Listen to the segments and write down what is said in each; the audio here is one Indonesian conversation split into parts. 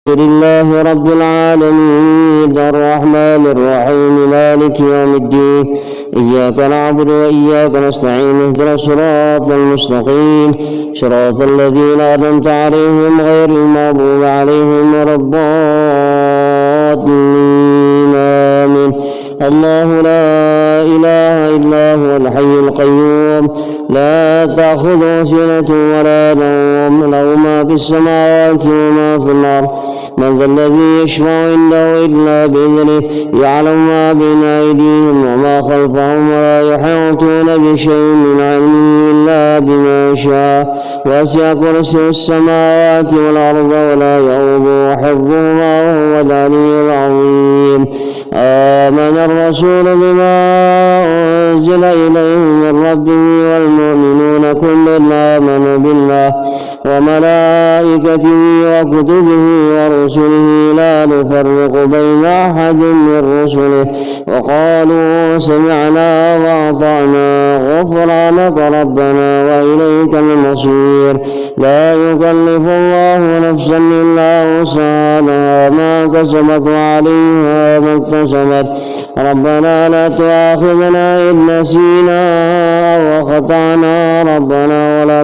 لله رب العالمين الرحمن الرحيم مالك يوم الدين إياك نعبد وإياك نستعين اهدنا الصراط المستقيم صراط الذين أنعمت عليهم غير المغضوب عليهم ولا الضالين آمين. الله لا إله إلا هو الحي القيوم لا تأخذه سنة ولا نوم له ما في السماوات وما في الأرض من ذا الذي يشفع عنده إلا بإذنه يعلم ما بين أيديهم وما خلفهم ولا يحيطون بشيء من علمه إلا بما شاء وسع كرسيه السماوات والأرض ولا يؤوده حفظهما وهو العلي العظيم. آمن الرسول بما أنزل إليه من ربه والمؤمنون كل آمن بالله وملائكته وكتبه ورسله لا نفرق بين أحد من رسله وقالوا سمعنا وأطعنا غفرانك ربنا وإليك المصير. لا يكلف الله نفسا إلا وسعها ما كسبت وعليها ما اكتسبت ربنا لا تؤاخذنا إن نسينا أو أخطأنا ربنا ولا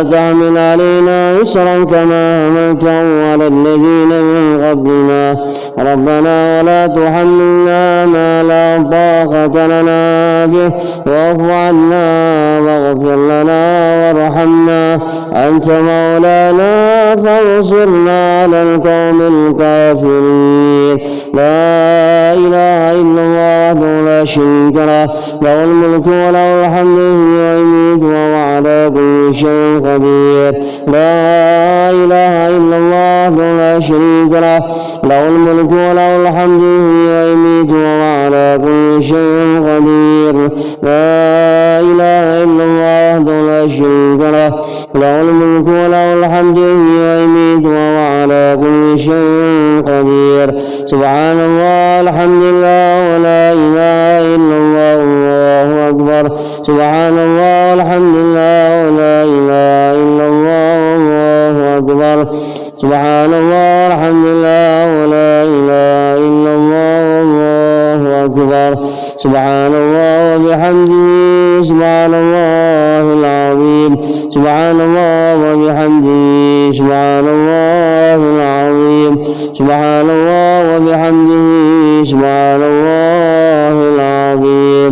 تحمل علينا إصرا كما حملته على الذين من قبلنا ربنا ولا تحملنا ما لا طاقة لنا به واعف عنا واغفر لنا وارحمنا أنت مولانا فانصرنا على القوم الكافرين. لا إله إلا الله وحده لا شريك له له الملك وله الحمد ويميت وهو على كل شيء قدير. لا إله إلا الله وحده لا شريك له له الملك وله الحمد ويميت وهو على كل شيء قدير. لا إله إلا الله وحده لا شريك له له الملك وله الحمد ويميت وهو على كل شيء قدير. سبحان الله الحمد لله ولا إله إلا الله والله أكبر. سبحان الله الحمد لله ولا إله إلا الله والله أكبر. سبحان الله الحمد لله ولا إله إلا الله والله أكبر. سبحان الله وبحمده سبحان الله العظيم. سبحان الله وبحمده سبحان الله العظيم. سبحان الله وبحمده سبحان الله العظيم.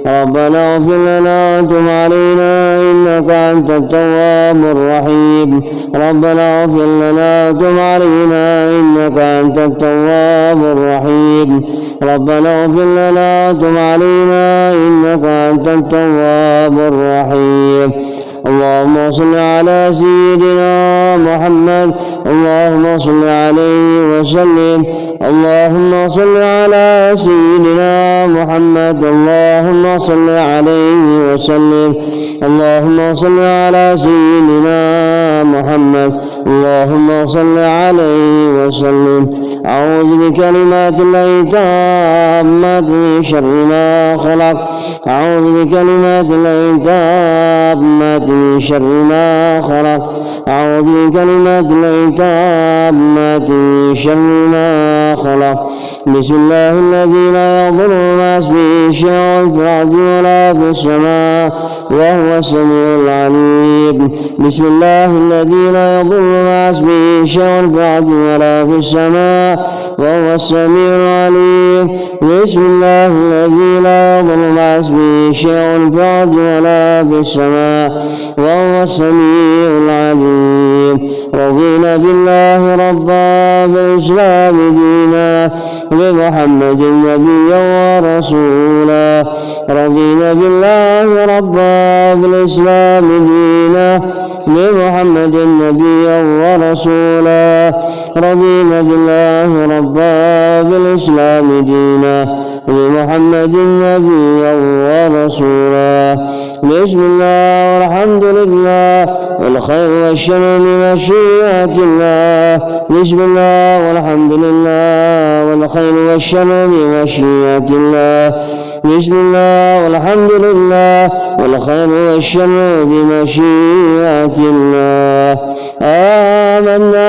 ربنا اغفر لنا وتب علينا إنك أنت التواب الرحيم. ربنا اغفر لنا وتب علينا إنك أنت التواب الرحيم. ربنا اغفر لنا وتب علينا إنك أنت التواب الرحيم. اللهم صل على سيدنا محمد اللهم صل عليه وسلم. اللهم صل على سيدنا محمد اللهم صل عليه وسلم. اللهم صل على سيدنا محمد اللهم صل عليه وسلم. أعوذ بكلمات الله التامات من شر ما خلق. أعوذ بكلمات الله التامات من شر ما خلق. أعوذ بكلمات الله التامات من شر ما خلق. بسم الله الذي لا يضر مع اسمه شيء في الأرض ولا في السماء وهو السميع العليم. بسم الله الذي لا يضر مع اسمه شيء في الأرض ولا في السماء وهو السميع العليم. بسم الله الذي لا يضر مع اسمه شيء في الأرض ولا في السماء وهو السميع العليم. رضينا بالله ربا بالإسلام دينا بمحمد نبيا ورسولا. رضينا بالله ربا بالإسلام دينا بمحمد نبيا ورسولا. رضينا بالله ربا بالإسلام دينا بمحمد نبيا ورسولا. بسم الله والحمد لله والخير والشر بمشيئة الله. بسم الله والحمد لله والخير والشر بمشيئة الله. بسم الله والحمد لله والخير والشر بمشيئة الله. آمنا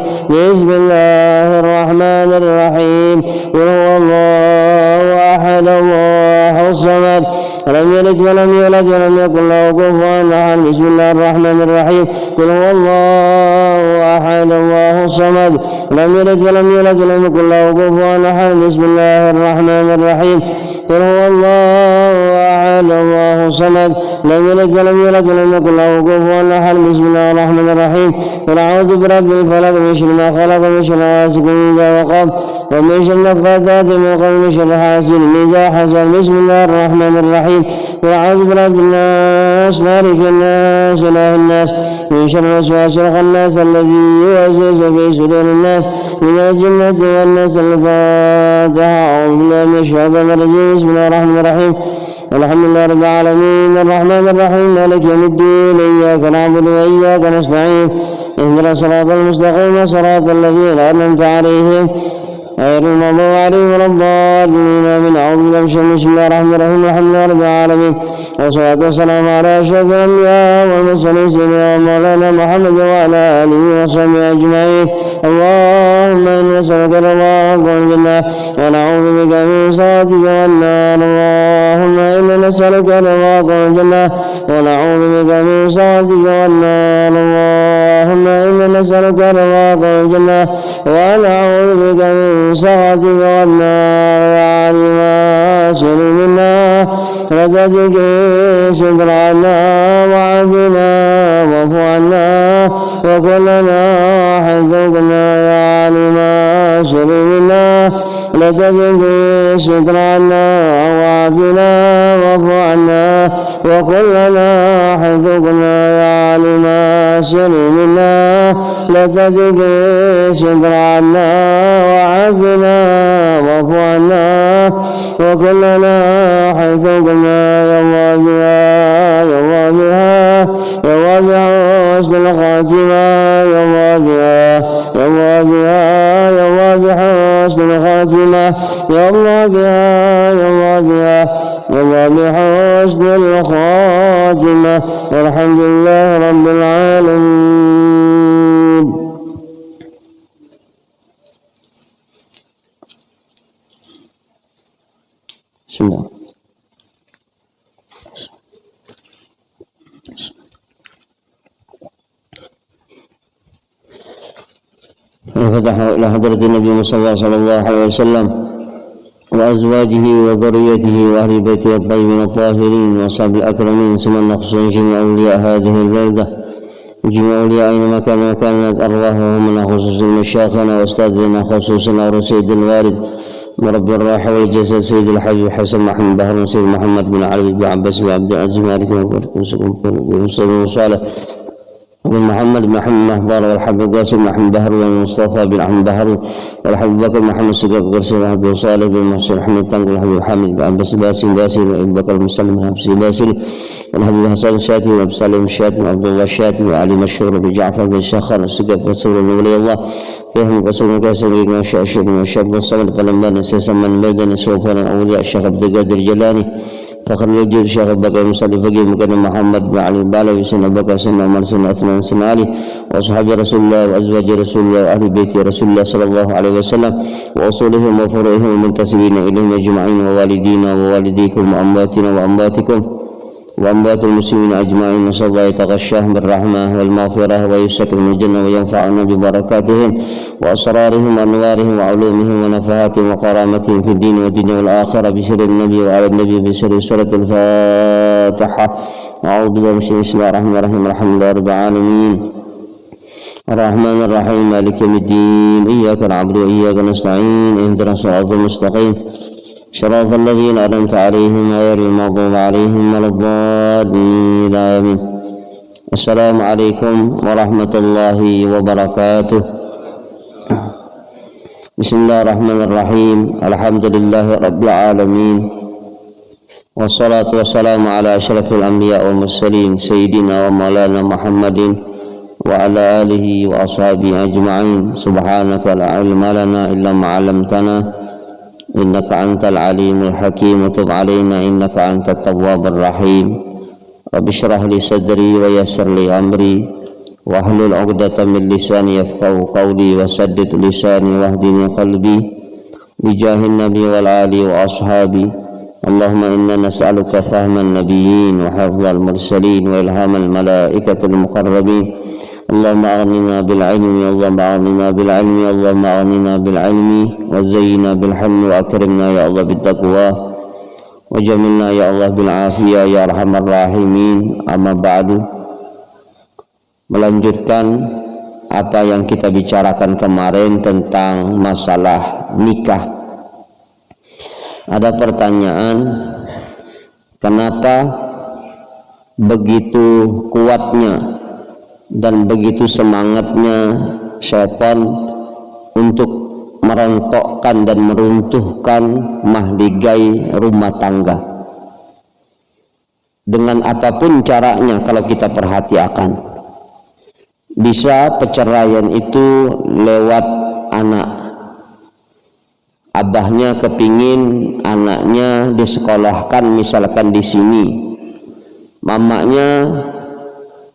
ولم يولد ولم يكن له كفوا أحد. بسم الله الرحمن الرحيم. قل هو الله أحد الله الصمد لم يلد ولم يولد ولم يكن له كفوا أحد. بسم الله الرحمن الرحيم. قل هو الله أحد الله الصمد لم يلد ولم يولد ولم يكن له كفوا أحد. بسم الله الرحمن الرحيم. قل أعوذ برب الفلق من شر ما خلق ومن شر غاسق إذا وقب ومن شر النفاثات من العقد ومن شر حاسد إذا حسد. بسم الله الرحمن الرحيم. قل أعوذ برب الناس مالك الناس إله الناس من شر الوسواس الخناس الذي يوسوس في صدور الناس من الجنة والناس. الفاتحة. أعوذ بالله من الشيطان الرجيم. بسم الله الرحمن الرحيم. الحمد لله رب العالمين الرحمن الرحيم مالك يوم الدين إياك نعبد وإياك نستعين اهدنا الصراط المستقيم صراط الذين أنعمت عليهم غير المغضوب عليهم ولا الضالين آمين. أعوذ بالله من الشيطان الرجيم. بسم الله الرحمن الرحيم. الحمد لله رب العالمين والصلاة والسلام على أشرف الأنبياء والمرسلين سيدنا مولانا محمد وعلى آله وصحبه أجمعين. اللهم إنا نسألك رضاك والجنة ونعوذ بك من سخطك والنار. اللهم إنا نسألك رضاك والجنة ونعوذ بك من سخطك والنار. اللهم إنا نسألك رضاك والجنة ونعوذ بك من سخطك والنار. يا عليم أسر منا رزقك ستر عنا وعافنا واعف عنا وكلنا حفظنا. يا عليم أسر منا رزقك ستر عنا وعافنا واعف عنا وكلنا حفظنا. يا عليم أسر منا رزقك ستر عنا وعافنا واعف عنا وكلنا حيث قلنا. يا الله بها يا الله بها يا الله بها حسن الخاتمة. يا الله بها يا الله بها يا الله بحسن الخاتمة. يا الله بها يا الله بها يا الله بحسن الخاتمة. والحمد لله رب العالمين. بسم الله. فتحوا إلى حضرة النبي المصطفى صلى الله عليه وسلم وأزواجه وذريته وأهل بيته الطيبين الطاهرين وأصحاب الأكرمين. ثم نخص جميع أولياء هذه البلدة وجميع أولياء أينما كان وكانت أرواحهم من خصوص مشايخنا وأستاذنا خصوصا ورسيد الوارد مرب الروح والجسد سيد الحبيب حسن محمد بهر وسيد محمد بن علي بن عباس بن عبد العزيز مالك بن صالح بن محمد بن محمد مهضر والحبيب قاسم محمد بهر والمصطفى بن محمد بهر والحبيب بكر محمد سقاف قرسي بن صالح بن محسن محمد تنقل الحبيب حامد بن عباس باسل باسل وابن بكر مسلم بن حبسي باسل والحبيب حسن الشاتي وابن سالم الشاتي وعبد الله الشاتي وعلي مشهور بن جعفر بن شخر سقاف رسول بن ولي الله فهم قصر مكاسر بن شاشر بن شاب الصمد قلمان سيسا من بيدن سوفان أولياء الشيخ عبد القادر الجيلاني فخر الوجود الشيخ أبو بكر المصلي فقيه مقدم محمد بن علي بالوي سنة أبو بكر سنة عمر سنة عثمان سنة علي وأصحاب رسول الله وأزواج رسول الله وأهل بيت رسول الله صلى الله عليه وسلم وأصولهم وفروعهم المنتسبين إليهم أجمعين ووالدينا ووالديكم وأمواتنا وأمواتكم وأموات المسلمين أجمعين. نسأل الله يتغشاهم بالرحمة والمغفرة ويسكن الجنة وينفعنا ببركاتهم وأسرارهم وأنوارهم وعلومهم ونفحاتهم وكرامتهم في الدين والدنيا والآخرة بسر النبي وعلى النبي بسر سورة الفاتحة. أعوذ بالله من الشيطان بسم الله الرحمن الرحيم. الحمد لله رب العالمين الرحمن الرحيم مالك يوم الدين إياك نعبد وإياك نستعين اهدنا الصراط المستقيم صراط الذين أنعمت عليهم غير المغضوب عليهم ولا الضالين آمين. السلام عليكم ورحمة الله وبركاته. بسم الله الرحمن الرحيم. الحمد لله رب العالمين والصلاة والسلام على أشرف الأنبياء والمرسلين سيدنا ومولانا محمد وعلى آله وأصحابه أجمعين. سبحانك لا علم لنا إلا ما علمتنا إنك أنت العليم الحكيم وتب علينا إنك أنت التواب الرحيم. رب اشرح لي صدري ويسر لي أمري واحلل عقدة من لساني يفقهوا قولي وسدد لساني واهدني قلبي بجاه النبي والآل وأصحابي اللهم إنا نسألك فهم النبيين وحفظ المرسلين وإلهام الملائكة المقربين اللهم أغننا بالعلم اللهم أغننا بالعلم اللهم أغننا بالعلم وزينا بالحلم وأكرمنا يا الله بالتقوى وجملنا يا الله بالعافية ya arhamar rahimin. Amma ba'du, melanjutkan apa yang kita bicarakan kemarin tentang masalah nikah. Ada pertanyaan, kenapa begitu kuatnya dan begitu semangatnya syaitan untuk merontokkan dan meruntuhkan mahligai rumah tangga dengan apapun caranya. Kalau kita perhatikan, bisa perceraian itu lewat anak. Abahnya kepingin anaknya disekolahkan misalkan di sini, mamanya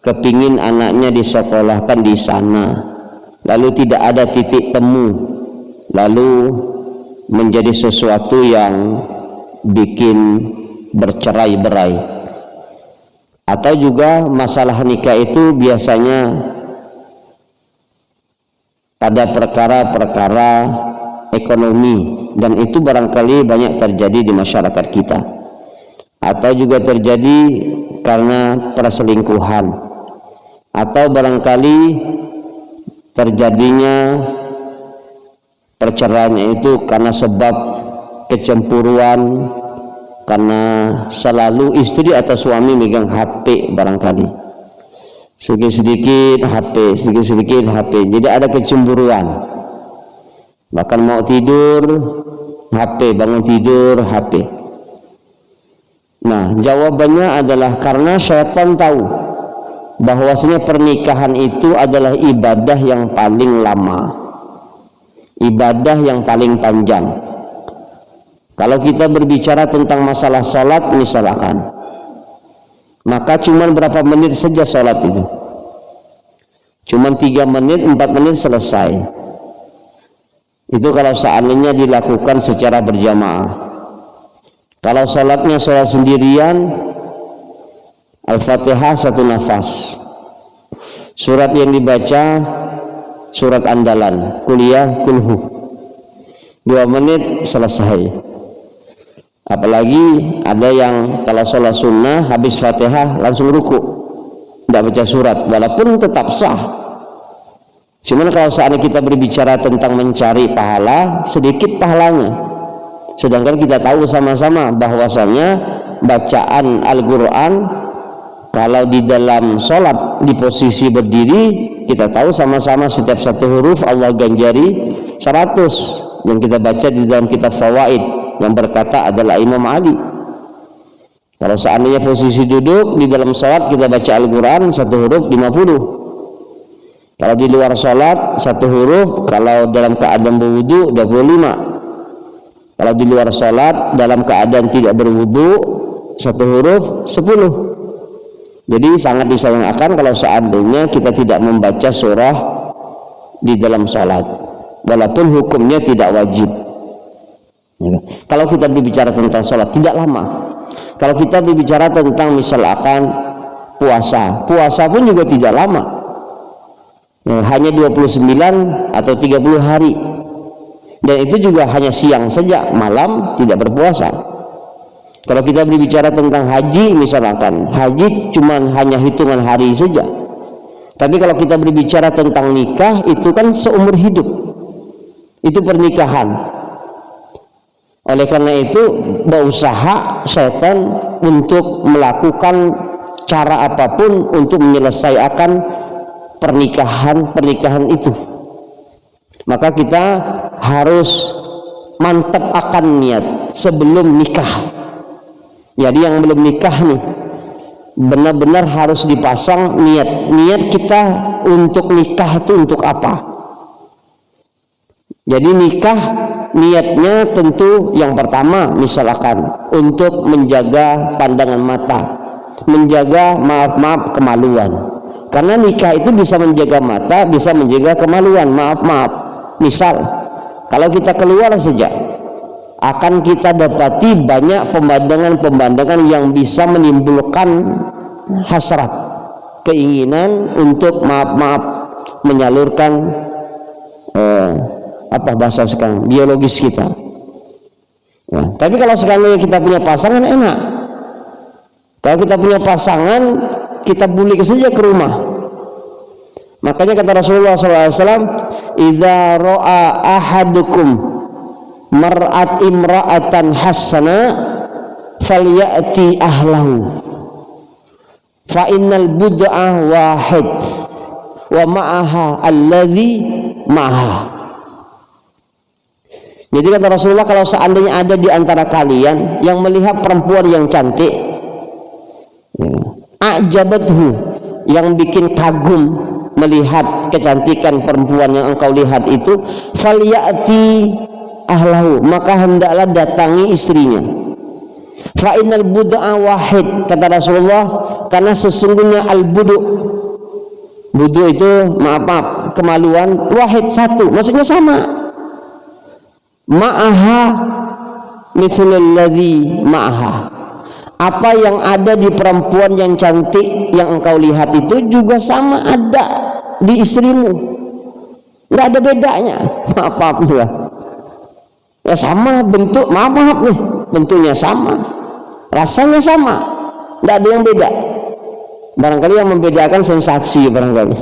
kepingin anaknya disekolahkan di sana, lalu tidak ada titik temu, lalu menjadi sesuatu yang bikin bercerai-berai. Atau juga masalah nikah itu biasanya pada perkara-perkara ekonomi, dan itu barangkali banyak terjadi di masyarakat kita. Atau juga terjadi karena perselingkuhan, atau barangkali terjadinya perceraian itu karena sebab kecemburuan, karena selalu istri atau suami megang HP, barangkali sedikit-sedikit HP, sedikit-sedikit HP, jadi ada kecemburuan. Bahkan mau tidur HP, bangun tidur HP. Nah, jawabannya adalah karena syaitan tahu bahwasanya pernikahan itu adalah ibadah yang paling lama, ibadah yang paling panjang. Kalau kita berbicara tentang masalah sholat misalkan, maka cuma berapa menit saja sholat itu, cuma 3 menit 4 menit selesai. Itu kalau seandainya dilakukan secara berjamaah. Kalau sholatnya sholat sendirian, Al-Fatihah 1 nafas, surat yang dibaca surat andalan, kuliah kulhu, 2 menit selesai. Apalagi ada yang kalau sholat sunnah habis Fatihah langsung ruku, tidak baca surat, walaupun tetap sah. Cuman kalau seandainya kita berbicara tentang mencari pahala, sedikit pahalanya. Sedangkan kita tahu sama-sama bahwasanya bacaan Al-Quran kalau di dalam sholat di posisi berdiri, kita tahu sama-sama setiap satu huruf Allah ganjari 100. Yang kita baca di dalam kitab Fawaid yang berkata adalah Imam Ali. Kalau seandainya posisi duduk di dalam sholat kita baca Al-Quran 1 huruf 50. Kalau di luar sholat 1 huruf, kalau dalam keadaan berwudu 25. Kalau di luar sholat dalam keadaan tidak berwudu 1 huruf 10. Jadi sangat disayangkan kalau seandainya kita tidak membaca surah di dalam sholat, walaupun hukumnya tidak wajib. Kalau kita berbicara tentang sholat tidak lama. Kalau kita berbicara tentang misalkan puasa pun juga tidak lama. Hanya 29 atau 30 hari, dan itu juga hanya siang saja, malam tidak berpuasa. Kalau kita berbicara tentang haji misalkan, haji cuma hanya hitungan hari saja. Tapi kalau kita berbicara tentang nikah, itu kan seumur hidup, itu pernikahan. Oleh karena itu berusaha setan untuk melakukan cara apapun untuk menyelesaikan pernikahan itu. Maka kita harus mantap akan niat sebelum nikah. Jadi yang belum nikah nih, benar-benar harus dipasang niat kita untuk nikah itu untuk apa. Jadi nikah niatnya tentu yang pertama misalkan untuk menjaga pandangan mata, menjaga maaf kemaluan. Karena nikah itu bisa menjaga mata, bisa menjaga kemaluan. Maaf, misal kalau kita keluar saja akan kita dapati banyak pemandangan-pemandangan yang bisa menimbulkan hasrat, keinginan untuk menyalurkan bahasa sekarang biologis kita. Tapi kalau sekarang kita punya pasangan enak. Kalau kita punya pasangan, kita bulik saja ke rumah. Makanya kata Rasulullah SAW, "Idza ra'a ahadukum mar'at imra'atan hasana falyati ahlahu fa innal bud'a wahid wa ma'aha alladhi ma'aha." Jadi kata Rasulullah, kalau seandainya ada di antara kalian yang melihat perempuan yang cantik, ajabathu, yang bikin kagum melihat kecantikan perempuan yang engkau lihat itu, falyati ahlahu, maka hendaklah datangi istrinya. Fa innal bud'a wahid, kata Rasulullah, karena sesungguhnya al-budu itu maaf kemaluan, wahid satu, maksudnya sama. Ma'aha mithlul ladzi ma'aha, apa yang ada di perempuan yang cantik yang engkau lihat itu juga sama ada di istrimu, nggak ada bedanya. Maaf ya, sama bentuk, maaf nih, bentuknya sama, rasanya sama, nggak ada yang beda. Barangkali yang membedakan sensasi barangkali,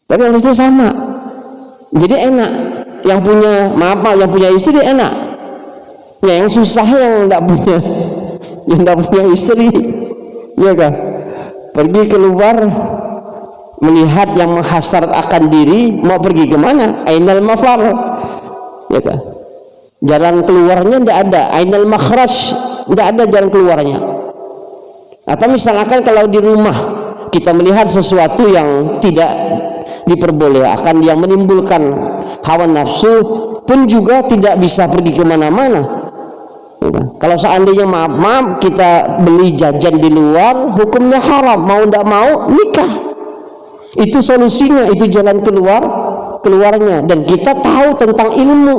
tapi yang pasti sama. Jadi enak. Yang punya istri enak. Ya, yang susah yang enggak punya istri, ya kan? Pergi keluar melihat yang menghasrat akan diri, mau pergi kemana? Ainal mafar, ya kan? Jalan keluarnya enggak ada. Ainal makhraj, enggak ada jalan keluarnya. Atau misalkan kalau di rumah kita melihat sesuatu yang tidak diperbolehkan, yang menimbulkan hawa nafsu, pun juga tidak bisa pergi kemana-mana. Kalau seandainya maaf kita beli jajan di luar, hukumnya haram, mau tidak mau nikah. Itu solusinya, itu jalan keluarnya. Dan kita tahu tentang ilmu,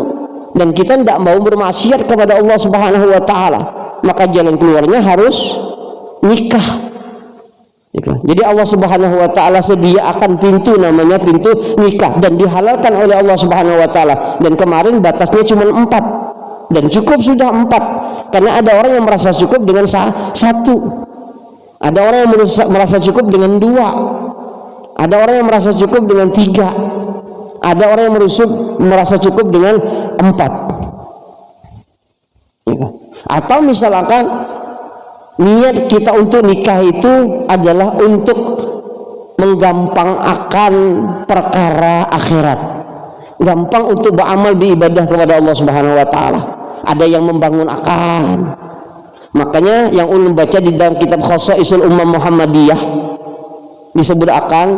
dan kita tidak mau bermaksiat kepada Allah Subhanahu wa Ta'ala, maka jalan keluarnya harus nikah. Jadi Allah Subhanahu wa Ta'ala sediakan pintu, namanya pintu nikah, dan dihalalkan oleh Allah Subhanahu wa Ta'ala. Dan kemarin batasnya cuma 4, dan cukup sudah 4, karena ada orang yang merasa cukup dengan 1, ada orang yang merasa cukup dengan 2, ada orang yang merasa cukup dengan 3, ada orang yang merasa cukup dengan 4. Atau misalkan niat kita untuk nikah itu adalah untuk menggampang akan perkara akhirat, gampang untuk beramal beribadah kepada Allah Subhanahu wa Ta'ala. Ada yang membangun akan. Makanya yang ulun baca di dalam kitab Khosaisul Ummah Muhammadiyah disebut akan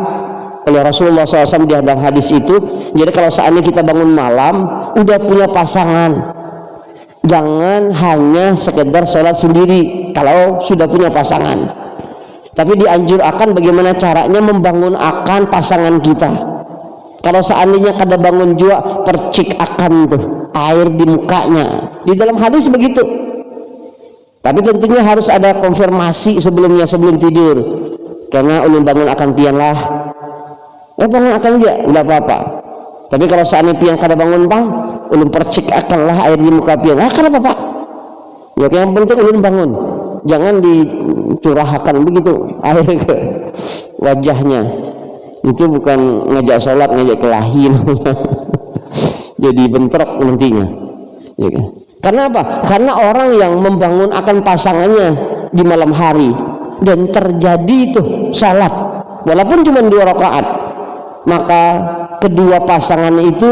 oleh Rasulullah SAW di dalam hadis itu. Jadi kalau seandainya kita bangun malam udah punya pasangan, jangan hanya sekedar sholat sendiri kalau sudah punya pasangan, tapi dianjurkan bagaimana caranya membangun akan pasangan kita. Kalau seandainya kada bangun juga, percik akan tuh air di mukanya, di dalam hadis begitu. Tapi tentunya harus ada konfirmasi sebelum tidur, karena ulun bangun akan pian lah, bangun akan aja enggak apa-apa. Tapi kalau seandainya pian kada bangun bang, ulun percik akanlah air di muka pian, kenapa pak? Ya yang penting ulun bangun, jangan dicurahkan begitu air ke wajahnya. Itu bukan ngajak sholat, ngajak kelahi jadi bentrok nantinya, ya kan? Karena apa? Karena orang yang membangun akan pasangannya di malam hari dan terjadi itu sholat walaupun cuma 2 rakaat, maka kedua pasangan itu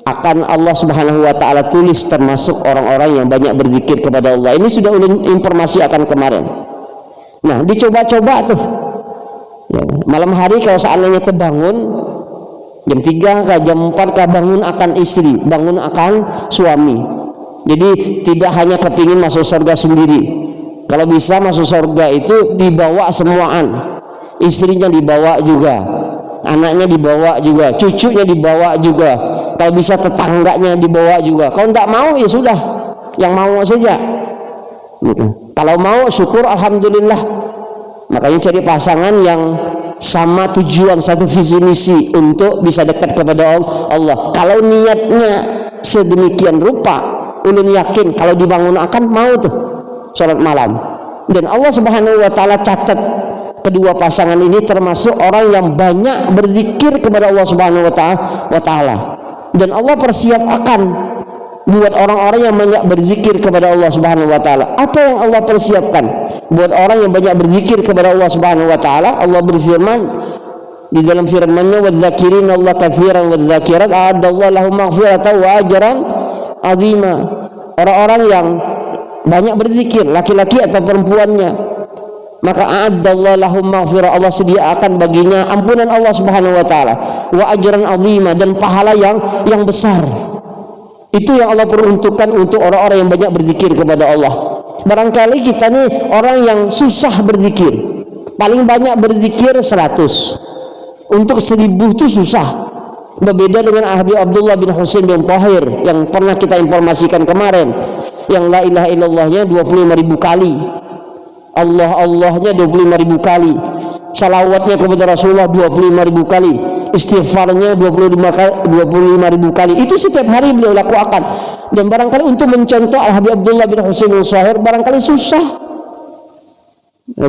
akan Allah Subhanahu wa Ta'ala tulis termasuk orang-orang yang banyak berzikir kepada Allah. Ini sudah informasi akan kemarin. Nah, dicoba-coba tuh ya, malam hari kalau seandainya terbangun jam 3 ke jam 4 ke bangun akan istri, bangun akan suami. Jadi tidak hanya kepingin masuk surga sendiri, kalau bisa masuk surga itu dibawa semuaan, istrinya dibawa juga, anaknya dibawa juga, cucunya dibawa juga, kalau bisa tetangganya dibawa juga. Kalau tidak mau ya sudah, yang mau saja gitu. Kalau mau syukur alhamdulillah. Makanya cari pasangan yang sama tujuan, satu visi misi untuk bisa dekat kepada Allah. Kalau niatnya sedemikian rupa, ulun yakin kalau dibangun akan mau tuh sholat malam. Dan Allah Subhanahu wa taala catat kedua pasangan ini termasuk orang yang banyak berzikir kepada Allah Subhanahu wa taala. Dan Allah persiapkan buat orang-orang yang banyak berzikir kepada Allah Subhanahu wa taala. Apa yang Allah persiapkan buat orang yang banyak berzikir kepada Allah Subhanahu wa taala? Allah berfirman di dalam firman-Nya, "Wadzakirin Allah katsiran wadzakirat a'adallahu lahum maghfiratan wa ajran 'azima." Orang-orang yang banyak berzikir, laki-laki atau perempuannya, maka a'adallahu lahum maghfirah, Allah sediakan baginya ampunan Allah Subhanahu wa taala, wa ajran 'azima, dan pahala yang besar. Itu yang Allah peruntukkan untuk orang-orang yang banyak berzikir kepada Allah. Barangkali kita nih orang yang susah berzikir, paling banyak berzikir 100, untuk 1000 itu susah. Berbeda dengan Habib Abdullah bin Husain bin Tahir yang pernah kita informasikan kemarin, yang la ilaha illallahnya 25.000 kali, Allahnya 25.000 kali, salawatnya kepada Rasulullah 25.000 kali, istighfarnya 25.000 kali. Itu setiap hari beliau lakukan. Dan barangkali untuk mencontoh Habib Abdullah bin Husain bin Tahir barangkali susah,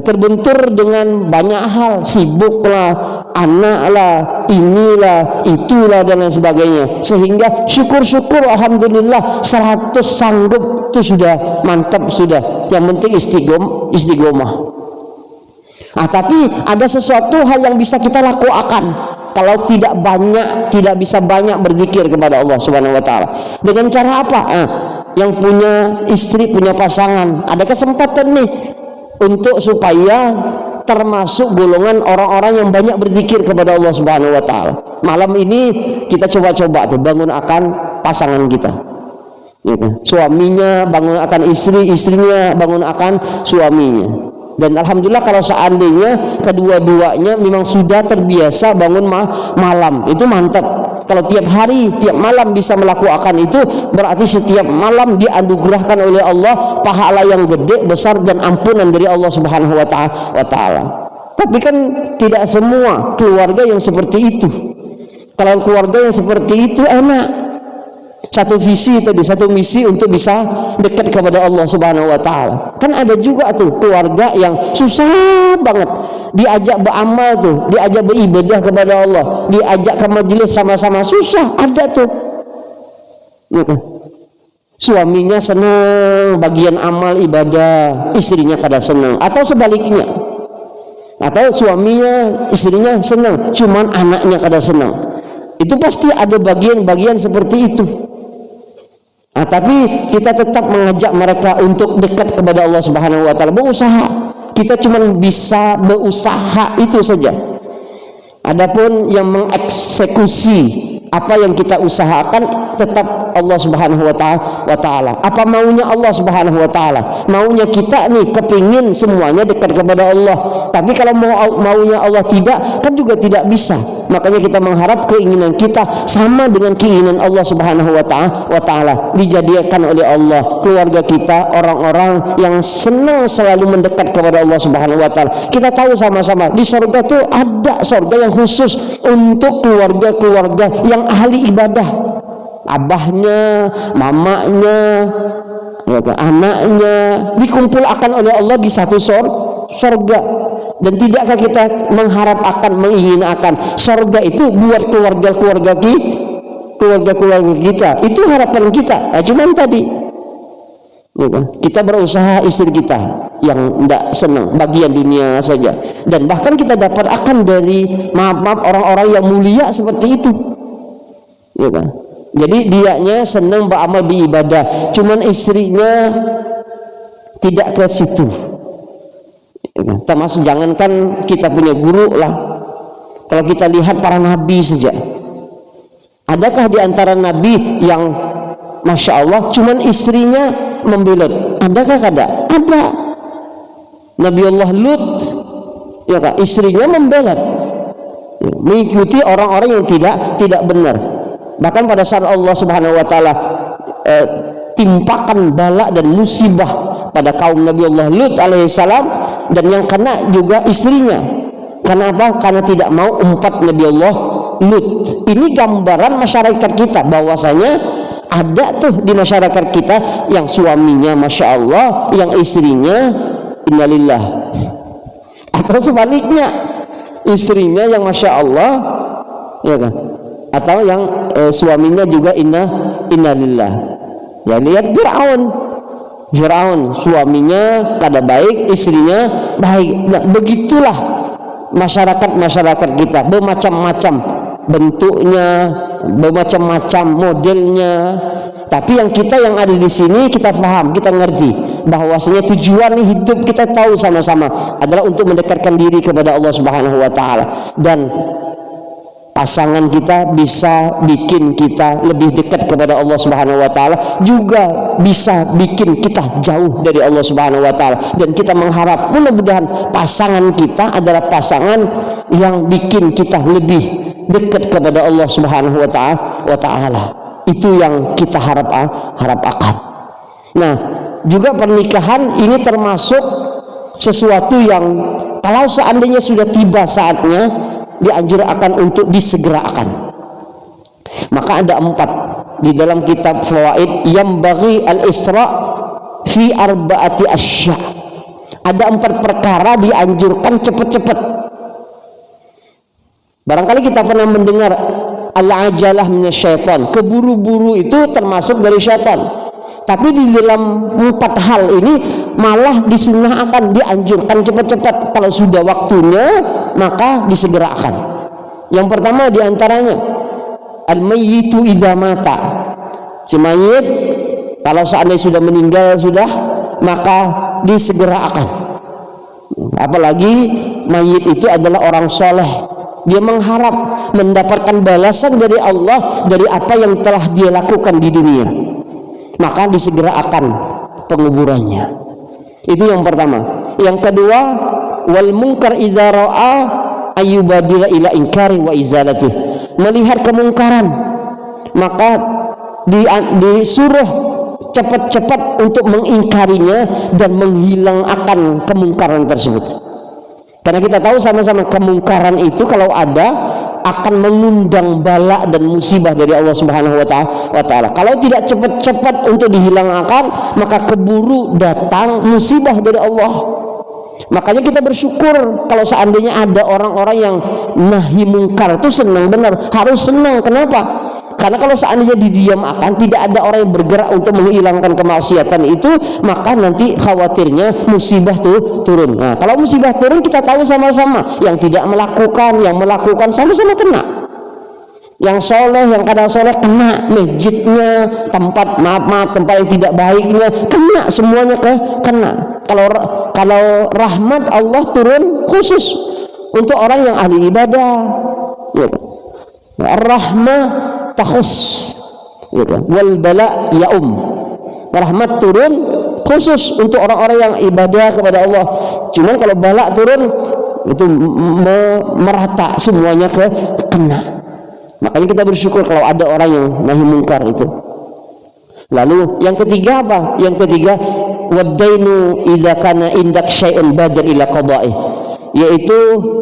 terbentur dengan banyak hal, sibuklah, anaklah, inilah, itulah, dan lain sebagainya, sehingga syukur-syukur alhamdulillah 100 sanggup itu sudah mantap sudah. Yang penting istiqomah. Tapi ada sesuatu hal yang bisa kita lakukan kalau tidak bisa banyak berzikir kepada Allah Subhanahu wa taala. Dengan cara apa? Yang punya istri, punya pasangan, ada kesempatan nih untuk supaya termasuk golongan orang-orang yang banyak berzikir kepada Allah Subhanahu wa taala. Malam ini kita coba-coba tuh bangun akan pasangan kita. Gitu. Suaminya bangun akan istrinya bangun akan suaminya. Dan alhamdulillah kalau seandainya kedua-duanya memang sudah terbiasa bangun malam, itu mantap. Kalau tiap hari, tiap malam bisa melakukan itu, berarti setiap malam dianugerahkan oleh Allah pahala yang gede, besar, dan ampunan dari Allah Subhanahu wa taala. Tapi kan tidak semua keluarga yang seperti itu. Kalau keluarga yang seperti itu enak, satu visi tadi, satu misi untuk bisa dekat kepada Allah Subhanahu wa taala. Kan ada juga tuh keluarga yang susah banget diajak beramal tuh, diajak beribadah kepada Allah, diajak ke majelis sama-sama, susah. Ada tuh gitu. Suaminya senang bagian amal ibadah, istrinya kada senang, atau sebaliknya, atau suaminya istrinya senang, cuman anaknya kada senang. Itu pasti ada bagian-bagian seperti itu. Tapi kita tetap mengajak mereka untuk dekat kepada Allah Subhanahu wa taala, berusaha. Kita cuma bisa berusaha itu saja. Adapun yang mengeksekusi apa yang kita usahakan tetap Allah Subhanahu wa taala. Apa maunya Allah Subhanahu wa taala? Maunya kita nih kepingin semuanya dekat kepada Allah. Tapi kalau maunya Allah tidak, kan juga tidak bisa. Makanya kita mengharap keinginan kita sama dengan keinginan Allah Subhanahu wa taala. Dijadikan oleh Allah keluarga kita orang-orang yang senang selalu mendekat kepada Allah Subhanahu wa taala. Kita tahu sama-sama di surga tuh ada surga yang khusus untuk keluarga-keluarga yang ahli ibadah. Abahnya, mamanya, anaknya dikumpulkan oleh Allah di satu surga. Dan tidakkah kita mengharap akan menginginkan surga itu buat keluarga-keluarga kita? Itu harapan kita. Cuman tadi kita berusaha istri kita yang tidak senang bagian dunia saja, dan bahkan kita dapat akan dari maaf orang-orang yang mulia seperti itu. Jadi dianya senang beramal di ibadah, cuman istrinya tidak ke situ. Termasuk jangankan kita punya guru lah, kalau kita lihat para nabi saja, adakah di antara nabi yang Masya Allah cuman istrinya membelot? Adakah kada? Ada. Nabi Allah Lut, ya kak, istrinya membelot, mengikuti orang-orang yang tidak benar. Bahkan pada saat Allah Subhanahu wa taala timpakan bala dan musibah pada kaum Nabi Allah Lut alaihissalam, dan yang kena juga istrinya. Kenapa? Karena tidak mau umpat Nabi Allah Lut. Ini gambaran masyarakat kita, bahwasanya ada tuh di masyarakat kita yang suaminya masya Allah, yang istrinya innalillah, atau sebaliknya istrinya yang masya Allah, ya kan? Atau yang suaminya juga innalillah. Ya, lihat Firaun suaminya kada baik, istrinya baik. Nah, begitulah masyarakat kita, bermacam-macam bentuknya, bermacam-macam modelnya. Tapi yang kita yang ada di sini, kita paham, kita ngerti bahwasanya tujuan hidup kita tahu sama-sama adalah untuk mendekatkan diri kepada Allah Subhanahu wa taala, dan pasangan kita bisa bikin kita lebih dekat kepada Allah Subhanahu wa taala, juga bisa bikin kita jauh dari Allah Subhanahu wa taala. Dan kita mengharap mudah-mudahan pasangan kita adalah pasangan yang bikin kita lebih dekat kepada Allah Subhanahu wa taala. Itu yang kita harapkan. Nah, juga pernikahan ini termasuk sesuatu yang kalau seandainya sudah tiba saatnya, dianjurkan untuk disegerakan. Maka ada 4 di dalam kitab Fawaid yang bagi al-isra fi arba'ati asya. Ada 4 perkara dianjurkan cepat-cepat. Barangkali kita pernah mendengar al-ajalah minasyaitan, keburu-buru itu termasuk dari syaitan. Tapi di dalam 4 hal ini malah disunahkan, dianjurkan cepat-cepat. Kalau sudah waktunya maka disegerakan. Yang pertama diantaranya al-mayyitu idza mata. Si mayit kalau seandainya sudah meninggal maka disegerakan. Apalagi mayit itu adalah orang soleh, dia mengharap mendapatkan balasan dari Allah dari apa yang telah dia lakukan di dunia, maka disegerakan penguburannya. Itu yang pertama. Yang kedua, wal munkar idza ra'a ayyubadila ila inkari wa izalati. Melihat kemungkaran maka disuruh cepat-cepat untuk mengingkarinya dan menghilangkan kemungkaran tersebut. Karena kita tahu sama-sama kemungkaran itu kalau ada akan mengundang bala dan musibah dari Allah Subhanahu wa taala. Kalau tidak cepat-cepat untuk dihilangkan, maka keburu datang musibah dari Allah. Makanya kita bersyukur kalau seandainya ada orang-orang yang nahi mungkar itu senang, benar, harus senang. Kenapa? Karena kalau seandainya didiamkan, tidak ada orang yang bergerak untuk menghilangkan kemaksiatan itu, maka nanti khawatirnya musibah tuh turun. Nah, kalau musibah turun kita tahu sama-sama, yang tidak melakukan, yang melakukan sama-sama kena. Yang soleh, yang kadang soleh kena, masjidnya, tempat maaf tempat yang tidak baiknya kena, semuanya kena. Kalau rahmat Allah turun khusus untuk orang yang ahli ibadah, ya. Ar-rahmah takhus, gitu. Wal bala rahmat turun khusus untuk orang-orang yang ibadah kepada Allah. Cuman kalau bala turun itu merata semuanya kena. Makanya kita bersyukur kalau ada orang yang nahi mungkar itu. Lalu yang ketiga apa? Yang ketiga wadainu idza kana indak syai'un badar ila qada'i, yaitu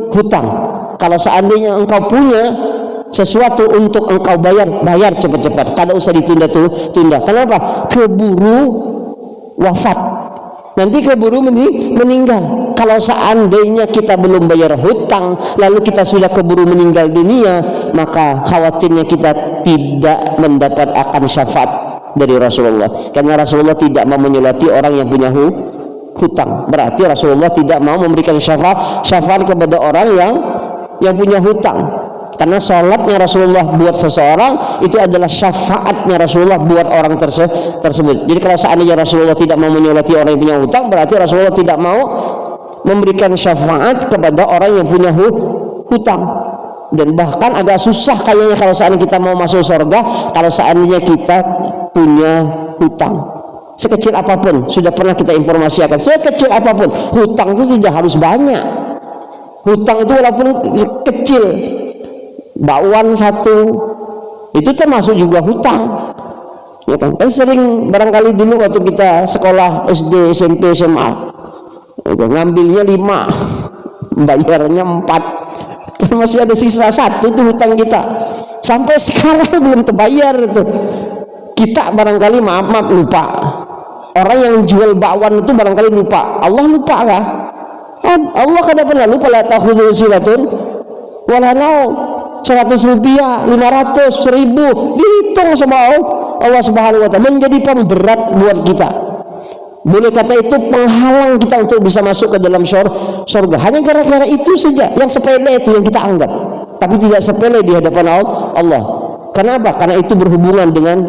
hutang. Kalau seandainya engkau punya sesuatu untuk engkau bayar cepat-cepat, kada usah ditunda. Kenapa? Keburu wafat, nanti keburu meninggal. Kalau seandainya kita belum bayar hutang lalu kita sudah keburu meninggal dunia, maka khawatirnya kita tidak mendapat akan syafaat dari Rasulullah. Karena Rasulullah tidak mau menyolati orang yang punya hutang. Berarti Rasulullah tidak mau memberikan syafaat kepada orang yang punya hutang. Karena sholatnya Rasulullah buat seseorang itu adalah syafaatnya Rasulullah buat orang tersebut. Jadi kalau seandainya Rasulullah tidak mau menyolati orang yang punya hutang, berarti Rasulullah tidak mau memberikan syafaat kepada orang yang punya hutang. Dan bahkan agak susah kayaknya kalau seandainya kita mau masuk surga, kalau seandainya kita punya hutang sekecil apapun. Sudah pernah kita informasikan, sekecil apapun hutang itu tidak harus banyak. Hutang itu walaupun kecil, bakwan satu, itu termasuk juga hutang. Ya kan? Sering barangkali dulu waktu kita sekolah SD, SMP, SMA, ya kan? Ngambilnya 5, bayarnya 4, masih ada sisa 1 tuh hutang kita. Sampai sekarang belum terbayar itu. Kita barangkali maaf lupa. Orang yang jual bakwan itu barangkali lupa. Allah lupa kah? Allah kada pernah lupa. La takhudhu sinatun wala naum. 100 rupiah, 500, 1000 dihitung sama Allah Subhanahu wa ta'ala, menjadi pemberat buat kita. Boleh kata itu penghalang kita untuk bisa masuk ke dalam surga. Hanya gara-gara itu saja, yang sepele itu yang kita anggap, tapi tidak sepele di hadapan Allah. Kenapa? Karena itu berhubungan dengan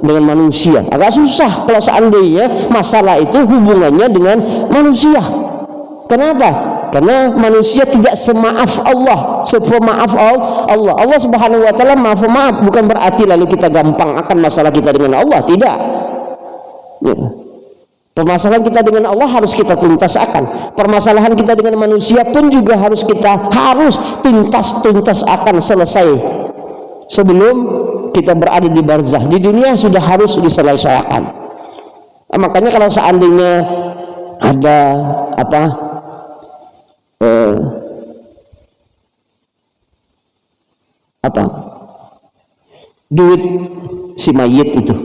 manusia. Agak susah kalau seandainya masalah itu hubungannya dengan manusia. Kenapa? Karena manusia tidak semaaf Allah, sepemaaf Allah. Allah Subhanahu wa ta'ala maaf, bukan berarti lalu kita gampang akan masalah kita dengan Allah, tidak. Ya. Permasalahan kita dengan Allah harus kita tuntaskan. Permasalahan kita dengan manusia pun juga harus tuntas akan selesai sebelum kita berada di barzah. Di dunia sudah harus diselesaikan. Makanya kalau seandainya ada duit si mayit itu,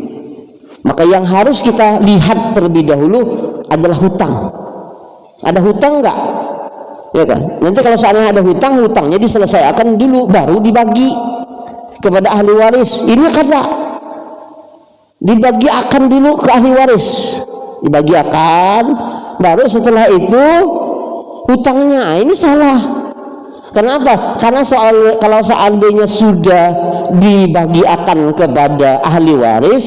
maka yang harus kita lihat terlebih dahulu adalah hutang. Ada hutang enggak? Ya kan? Nanti kalau seandainya ada hutangnya diselesaikan dulu, baru dibagi kepada ahli waris. Ini kada dibagi akan dulu ke ahli waris, dibagi akan, baru setelah itu hutangnya. Ini salah. Kenapa? Karena kalau seandainya sudah dibagi akan kepada ahli waris,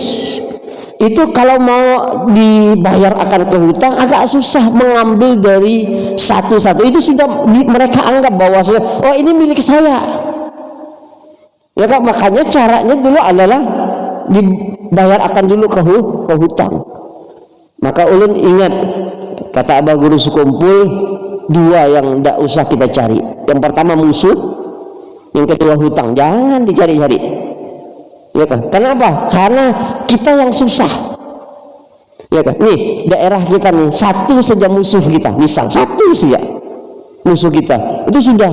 itu kalau mau dibayar akan ke hutang agak susah mengambil dari satu-satu. Itu sudah mereka anggap bahwa oh ini milik saya. Ya kan? Makanya caranya dulu adalah dibayar akan dulu ke hutang. Maka ulun ingat kata Abah Guru Sukumpul, 2 yang tidak usah kita cari. Yang pertama musuh, yang kedua hutang. Jangan dicari-cari. Ya kan? Kenapa? Karena kita yang susah. Ya kan? Nih daerah kita nih, satu saja musuh kita, misal satu saja musuh kita, itu sudah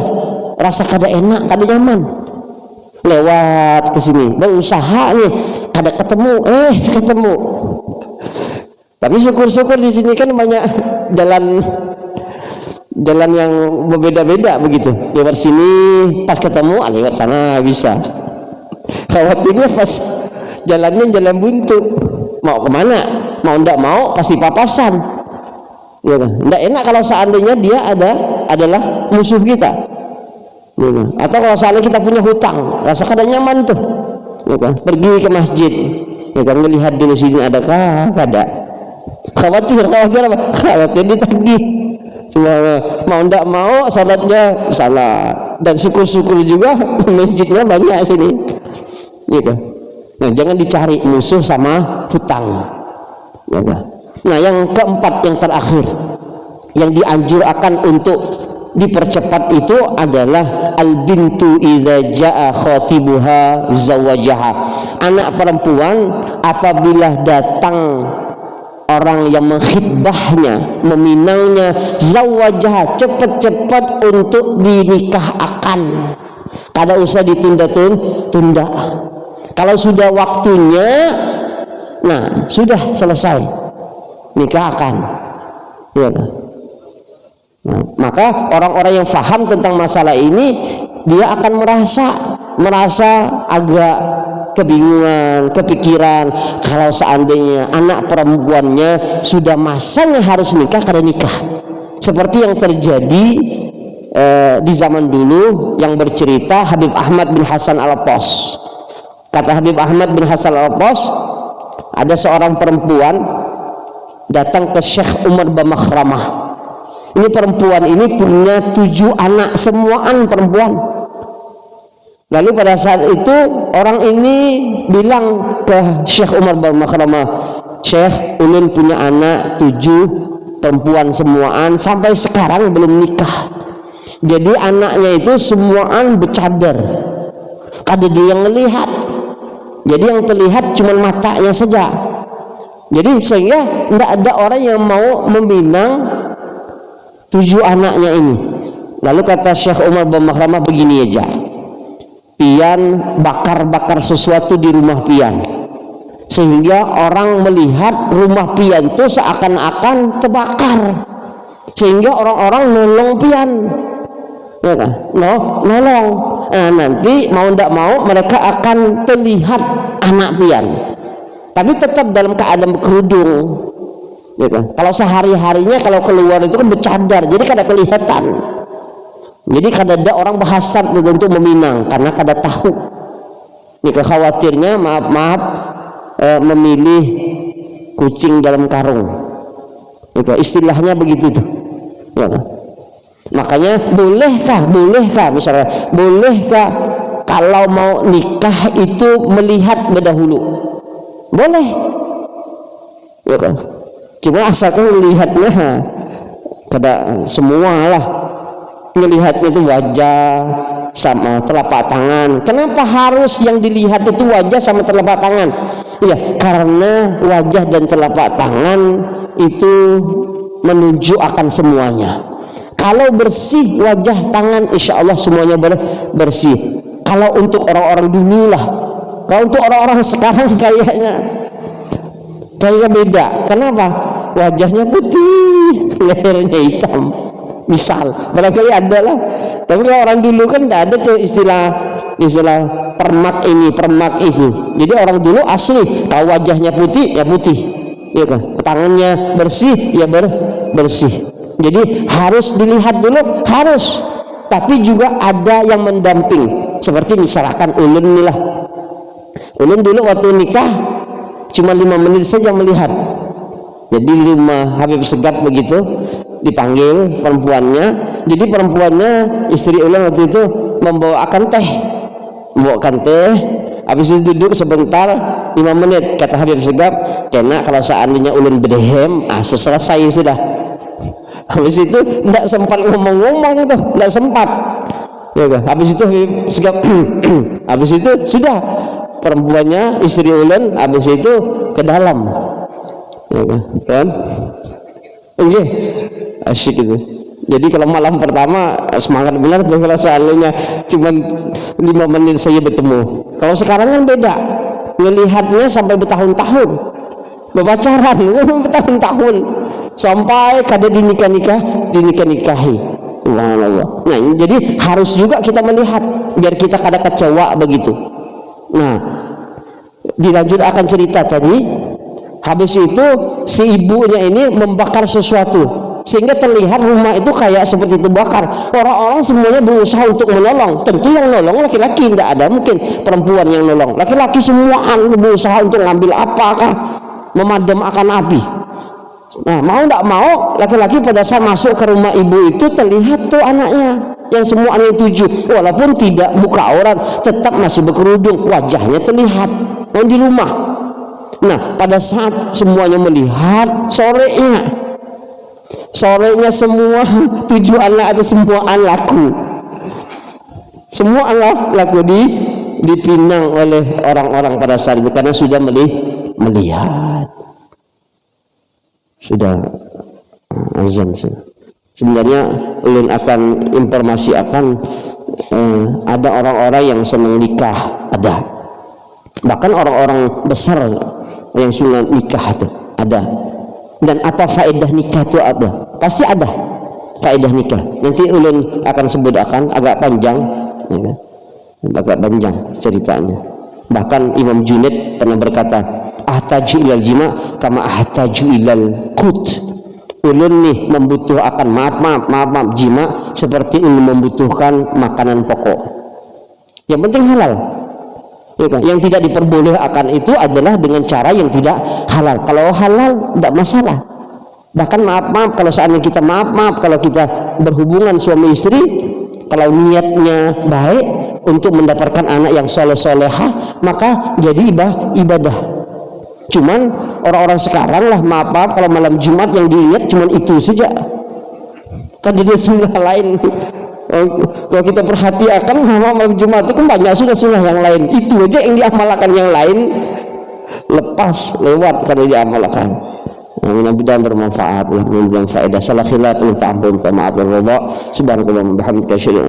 rasa kada enak, kada nyaman. Lewat ke sini, berusaha nih, kada ketemu, ketemu. Tapi syukur-syukur di sini kan banyak jalan yang berbeda-beda begitu. Lewat sini pas ketemu, lewat sana bisa. Khawatirnya pas jalannya jalan buntu, mau kemana? Mau ndak mau pasti papasan. Ya kan? Ndak enak kalau seandainya dia adalah musuh kita. Ya kan? Atau kalau seandainya kita punya hutang, rasa kada nyaman tuh. Ya kan? Pergi ke masjid, ya kan, melihat dulu sini adakah? Kada. Khawatir apa? Khawatir ditagih. Mau ndak mau salatnya salah, dan syukur-syukur juga masjidnya banyak sini. Gitu. Nah, jangan dicari musuh sama hutang. Ya, nah, yang keempat, yang terakhir, yang dianjurkan untuk dipercepat itu adalah al-bintu idza jaa khatibuha zawajaha. Anak perempuan apabila datang orang yang mengkhitbahnya, meminangnya, zawajaha, cepat-cepat untuk dinikahkan. Kada usah ditunda-tunda. Kalau sudah waktunya, nah sudah selesai, nikahkan. Ya. Nah, maka orang-orang yang faham tentang masalah ini, dia akan merasa agak kebingungan, kepikiran kalau seandainya anak perempuannya sudah masanya harus nikah, kada nikah. Seperti yang terjadi di zaman dulu yang bercerita Habib Ahmad bin Hasan Al-Pos. Kata Habib Ahmad bin Hasan Al-Pos, ada seorang perempuan datang ke Syekh Umar Bamakhramah. Ini perempuan ini punya 7 anak, semuaan perempuan. Lalu pada saat itu orang ini bilang ke Syekh Umar Bamakhramah, Syekh, ulun punya anak 7 perempuan semuaan, sampai sekarang belum nikah. Jadi anaknya itu semuaan bercadar, Kada dia yang melihat. Jadi yang terlihat cuma matanya saja. Jadi sehingga tidak ada orang yang mau meminang 7 anaknya ini. Lalu kata Syekh Umar bin Mahramah begini aja, pian bakar-bakar sesuatu di rumah pian, sehingga orang melihat rumah pian itu seakan-akan terbakar, sehingga orang-orang nolong pian, ya kan? Nolong. Nah, nanti mau tidak mau mereka akan terlihat anak pian, tapi tetap dalam keadaan berkerudung, ya kan? Kalau sehari-harinya kalau keluar itu kan bercadar, jadi kada kelihatan. Jadi kada ada orang berhasrat untuk meminang karena kada tahu. Ini khawatirnya maaf memilih kucing dalam karung. Itu istilahnya begitu tuh. Ya kan? Makanya bolehkah misalnya bolehkah kalau mau nikah itu melihat berdahulu? Boleh. Ya kan? Cuma asalkan melihatnya kada semua lah. Melihatnya itu wajah sama telapak tangan. Kenapa harus yang dilihat itu wajah sama telapak tangan? Ya, karena wajah dan telapak tangan itu menunjuk akan semuanya. Kalau bersih wajah tangan, insya Allah semuanya bersih. Kalau untuk orang-orang dulu lah. Kalau untuk orang-orang sekarang kayaknya beda. Kenapa? Wajahnya putih, lehernya hitam. Misal, barangkali ada lah. Tapi kalau orang dulu kan tidak ada tuh istilah permak ini, permak itu. Jadi orang dulu asli kalau wajahnya putih ya putih, ya kan? Tangannya bersih ya bersih. Jadi harus dilihat dulu, harus. Tapi juga ada yang mendamping. Seperti misalkan ulun nih lah. Ulun dulu waktu nikah cuma 5 menit saja melihat. Jadi di rumah Habib Segap begitu dipanggil perempuannya. Jadi perempuannya istri ulun waktu itu membawakan teh. Habis itu duduk sebentar 5 menit kata Habib Segap, karena kalau seandainya ulun berdehem, selesai sudah. Habis itu tidak sempat ngomong-ngomong tuh, tidak sempat. Ya, habis itu Habib Segap habis itu sudah perempuannya istri ulun habis itu ke dalam. Ya kan? Oke, asyik itu. Jadi kalau malam pertama semangat benar tuh, kalau seandainya cuma 5 menit saya bertemu. Kalau sekarang kan beda, melihatnya sampai bertahun-tahun, berpacaran itu bertahun-tahun, sampai kada dinikahi. Subhanallah. Nah, jadi harus juga kita melihat biar kita kada kecewa begitu. Nah, dilanjut akan cerita tadi. Habis itu si ibunya ini membakar sesuatu sehingga terlihat rumah itu kayak seperti terbakar. Orang-orang semuanya berusaha untuk menolong. Tentu yang nolong laki-laki, tidak ada mungkin perempuan yang nolong. Laki-laki semua berusaha untuk ngambil apakah memadamkan api. Nah, mau tidak mau laki-laki pada saat masuk ke rumah ibu itu terlihat tuh anaknya yang semua anak 7, walaupun tidak buka aurat, tetap masih berkerudung, wajahnya terlihat di rumah. Nah, pada saat semuanya melihat, sorenya semua 7 anak atau semua laku dipinang oleh orang-orang pada saat itu karena sudah melihat. Sudah azan sudah. Sebenarnya ulun akan informasi akan ada orang-orang yang senang nikah, ada. Bahkan orang-orang besar yang sudah nikah itu ada. Dan apa faedah nikah itu ada? Pasti ada faedah nikah. Nanti ulun akan sebutkan agak panjang, ya, agak panjang ceritanya. Bahkan Imam Junaid pernah berkata, ahtaju ilal jima kama ahtaju ilal qut. Ulun nih membutuhkan maaf jima seperti ulun membutuhkan makanan pokok. Yang penting halal. Ya kan? Yang tidak diperbolehkan itu adalah dengan cara yang tidak halal. Kalau halal tidak masalah. Bahkan maaf kalau seandainya kita maaf kalau kita berhubungan suami istri, kalau niatnya baik untuk mendapatkan anak yang soleh-solehah, maka jadi ibadah. Cuman orang-orang sekarang lah maaf kalau malam Jumat yang diingat cuman itu saja. Kan jadi sebelah lain. Kalau kita perhatikan malam Jumat itu kan banyak sunnah yang lain, itu aja yang diamalkan, yang lain lepas lewat karena diamalkan. Mudah-mudahan bermanfaat, mudah-mudahan faedah. Salah khilaf, minta ampun, maaf dan ridha. Subhanallah wa bihamdihi.